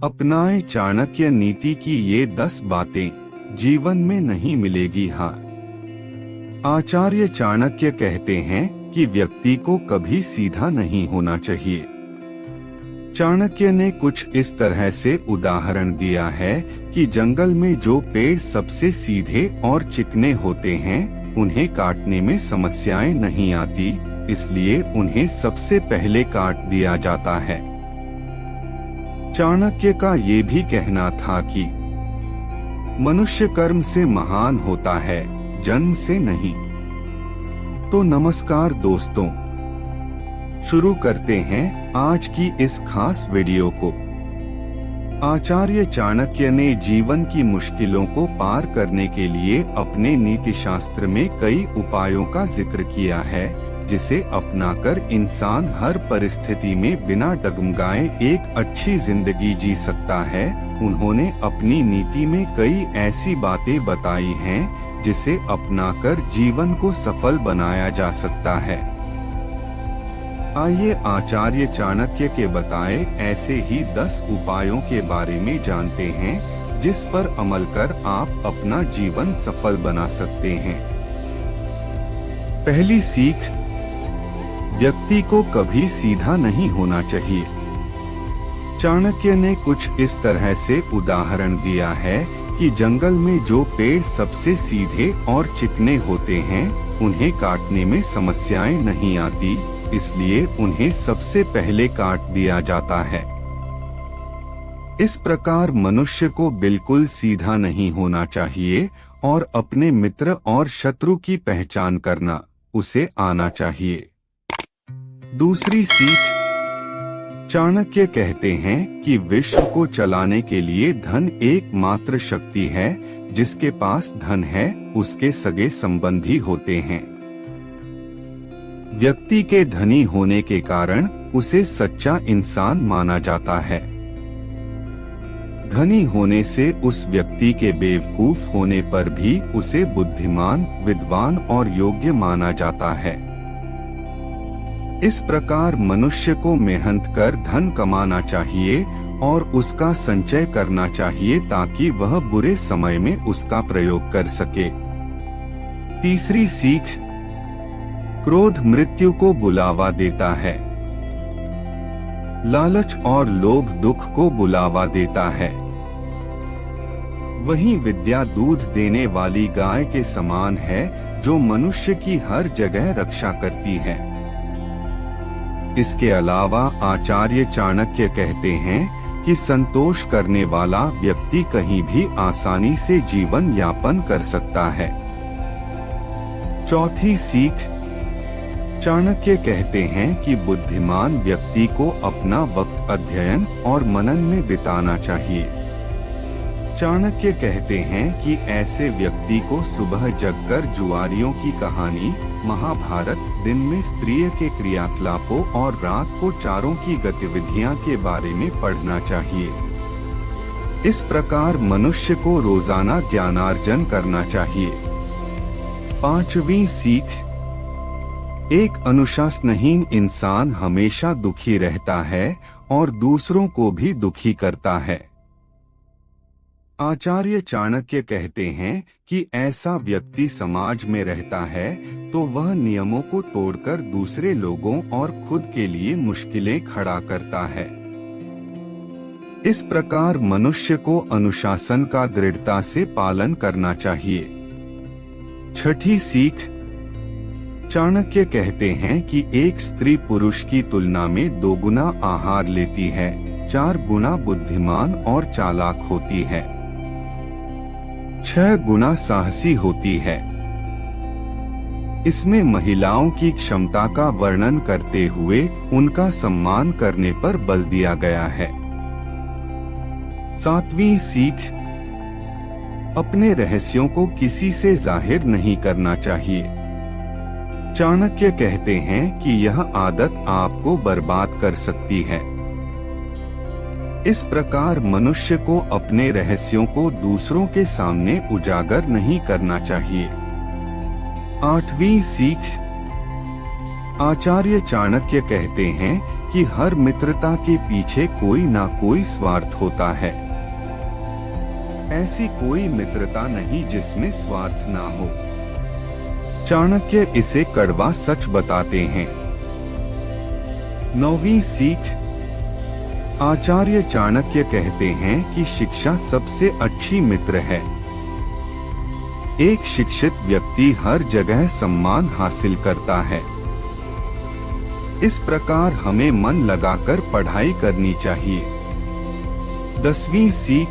अपनाएं चाणक्य नीति की ये 10 बातें, जीवन में नहीं मिलेगी हार। आचार्य चाणक्य कहते हैं कि व्यक्ति को कभी सीधा नहीं होना चाहिए। चाणक्य ने कुछ इस तरह से उदाहरण दिया है कि जंगल में जो पेड़ सबसे सीधे और चिकने होते हैं, उन्हें काटने में समस्याएं नहीं आती, इसलिए उन्हें सबसे पहले काट दिया जाता है। चाणक्य का ये भी कहना था कि मनुष्य कर्म से महान होता है, जन्म से नहीं। तो नमस्कार दोस्तों, शुरू करते हैं आज की इस खास वीडियो को। आचार्य चाणक्य ने जीवन की मुश्किलों को पार करने के लिए अपने नीतिशास्त्र में कई उपायों का जिक्र किया है, जिसे अपनाकर इंसान हर परिस्थिति में बिना डगमगाए एक अच्छी जिंदगी जी सकता है। उन्होंने अपनी नीति में कई ऐसी बातें बताई हैं, जिसे अपनाकर जीवन को सफल बनाया जा सकता है। आइए आचार्य चाणक्य के बताए ऐसे ही 10 उपायों के बारे में जानते हैं, जिस पर अमल कर आप अपना जीवन सफल बना सकते हैं। पहली सीख, व्यक्ति को कभी सीधा नहीं होना चाहिए। चाणक्य ने कुछ इस तरह से उदाहरण दिया है कि जंगल में जो पेड़ सबसे सीधे और चिकने होते हैं, उन्हें काटने में समस्याएं नहीं आती, इसलिए उन्हें सबसे पहले काट दिया जाता है। इस प्रकार मनुष्य को बिल्कुल सीधा नहीं होना चाहिए और अपने मित्र और शत्रु की पहचान करना उसे आना चाहिए। दूसरी सीख, चाणक्य कहते हैं कि विश्व को चलाने के लिए धन एकमात्र शक्ति है। जिसके पास धन है, उसके सगे संबंधी होते हैं। व्यक्ति के धनी होने के कारण उसे सच्चा इंसान माना जाता है। धनी होने से उस व्यक्ति के बेवकूफ होने पर भी उसे बुद्धिमान, विद्वान और योग्य माना जाता है। इस प्रकार मनुष्य को मेहनत कर धन कमाना चाहिए और उसका संचय करना चाहिए, ताकि वह बुरे समय में उसका प्रयोग कर सके। तीसरी सीख, क्रोध मृत्यु को बुलावा देता है। लालच और लोभ दुख को बुलावा देता है। वहीं विद्या दूध देने वाली गाय के समान है, जो मनुष्य की हर जगह रक्षा करती है। इसके अलावा आचार्य चाणक्य कहते हैं कि संतोष करने वाला व्यक्ति कहीं भी आसानी से जीवन यापन कर सकता है। चौथी सीख, चाणक्य कहते हैं कि बुद्धिमान व्यक्ति को अपना वक्त अध्ययन और मनन में बिताना चाहिए। चाणक्य कहते हैं कि ऐसे व्यक्ति को सुबह जगकर जुआरियों की कहानी, महाभारत, दिन में स्त्रिय के क्रियाकलापों और रात को चारों की गतिविधियां के बारे में पढ़ना चाहिए। इस प्रकार मनुष्य को रोजाना ज्ञानार्जन करना चाहिए। पांचवी सीख, एक अनुशासनहीन इंसान हमेशा दुखी रहता है और दूसरों को भी दुखी करता है। आचार्य चाणक्य कहते हैं कि ऐसा व्यक्ति समाज में रहता है तो वह नियमों को तोड़कर दूसरे लोगों और खुद के लिए मुश्किलें खड़ा करता है। इस प्रकार मनुष्य को अनुशासन का दृढ़ता से पालन करना चाहिए। छठी सीख, चाणक्य कहते हैं कि एक स्त्री पुरुष की तुलना में 2 गुना आहार लेती है, 4 गुना बुद्धिमान और चालाक होती है, 6 गुना साहसी होती है। इसमें महिलाओं की क्षमता का वर्णन करते हुए उनका सम्मान करने पर बल दिया गया है। 7वीं सीख, अपने रहस्यों को किसी से जाहिर नहीं करना चाहिए। चाणक्य कहते हैं कि यह आदत आपको बर्बाद कर सकती है। इस प्रकार मनुष्य को अपने रहस्यों को दूसरों के सामने उजागर नहीं करना चाहिए। 8वीं सीख, आचार्य चाणक्य कहते हैं कि हर मित्रता के पीछे कोई ना कोई स्वार्थ होता है। ऐसी कोई मित्रता नहीं जिसमें स्वार्थ ना हो। चाणक्य इसे कड़वा सच बताते हैं। 9वीं सीख। आचार्य चाणक्य कहते हैं कि शिक्षा सबसे अच्छी मित्र है। एक शिक्षित व्यक्ति हर जगह सम्मान हासिल करता है। इस प्रकार हमें मन लगाकर पढ़ाई करनी चाहिए। 10वीं सीख।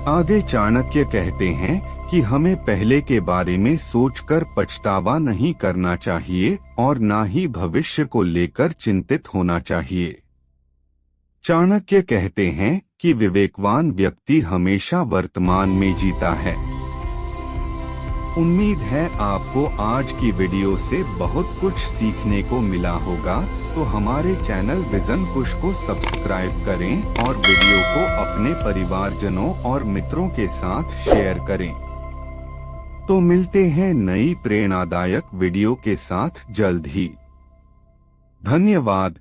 आगे चाणक्य कहते हैं कि हमें पहले के बारे में सोचकर पछतावा नहीं करना चाहिए और ना ही भविष्य को लेकर चिंतित होना चाहिए। चाणक्य कहते हैं कि विवेकवान व्यक्ति हमेशा वर्तमान में जीता है। उम्मीद है आपको आज की वीडियो से बहुत कुछ सीखने को मिला होगा। तो हमारे चैनल विजन कुश को सब्सक्राइब करें और वीडियो को अपने परिवारजनों और मित्रों के साथ शेयर करें। तो मिलते हैं नई प्रेरणादायक वीडियो के साथ जल्द ही। धन्यवाद।